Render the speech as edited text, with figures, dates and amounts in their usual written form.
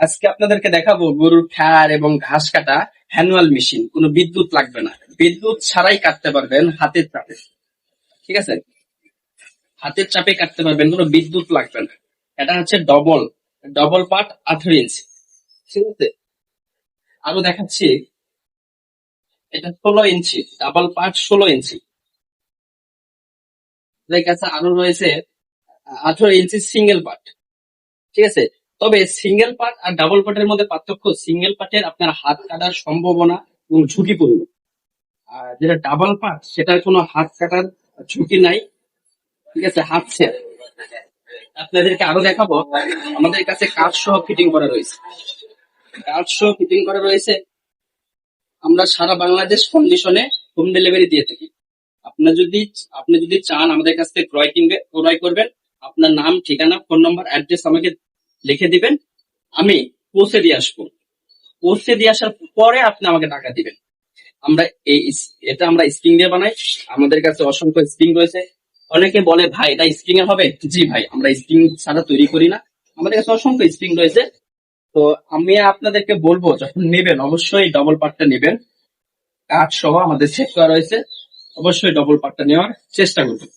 আজকে আপনাদেরকে দেখাবো গরুর খ্যার এবং ঘাস কাটা হ্যানুয়াল মেশিন, কোনো বিদ্যুৎ লাগবে না, বিদ্যুৎ ছাড়াই কাটতে পারবেন হাতের চাপে। ঠিক আছে, হাতের চাপে কাটতে পারবেন, কোনো বিদ্যুৎ লাগবে না। এটা হচ্ছে ডবল ডবল পার্ট 18 ইঞ্চি। ঠিক আছে, আরো দেখাচ্ছি, এটা 16 ইঞ্চি, ডাবল পার্ট 16 ইঞ্চি। এর কাছে আরো রয়েছে 18 ইঞ্চি সিঙ্গেল পার্ট। ঠিক আছে, তবে সিঙ্গেল পার্ট আর ডাবল পার্টের মধ্যে পার্থক্য, সিঙ্গেল পার্টের আপনার হাত কাটার সম্ভাবনা এবং ঝুঁকিপূর্ণ, আর যেটা ডাবল পার্ট সেটার কোনো হাত কাটার ঝুঁকি নাই। ঠিক আছে, হাত সেফ। আপনাদেরকে আরো দেখাবো, আমাদের কাছে কাঠ সহ ফিটিং করা রয়েছে, কাঠ সহ ফিটিং করা রয়েছে। আমরা সারা বাংলাদেশ কন্ডিশনে হোম ডেলিভারি দিয়ে থাকি। আপনি যদি চান আমাদের কাছ থেকে ক্রয় করবেন, আপনার নাম, ঠিকানা, ফোন নম্বর, অ্যাড্রেস আমাকে লিখে দিবেন, আমি পৌঁছে দিয়ে আসবো। পৌঁছে দিয়ে আসার পরে আপনি আমাকে টাকা দিবেন। আমরা এটা আমরা স্প্রিং দিয়ে বানাই। আমাদের কাছে অসংখ্য স্প্রিং রয়েছে। অনেকে বলে ভাই এটা স্প্রিং এর হবে, জি ভাই, আমরা স্প্রিং ছাড়া তৈরি করি না, আমাদের কাছে অসংখ্য স্প্রিং রয়েছে। তো আমি আপনাদেরকে বলবো, যখন নেবেন অবশ্যই ডবল পার্টটা নেবেন, কাঠ সহ আমাদের সেট করা রয়েছে, অবশ্যই ডবল পার্টটা নেওয়ার চেষ্টা করবেন।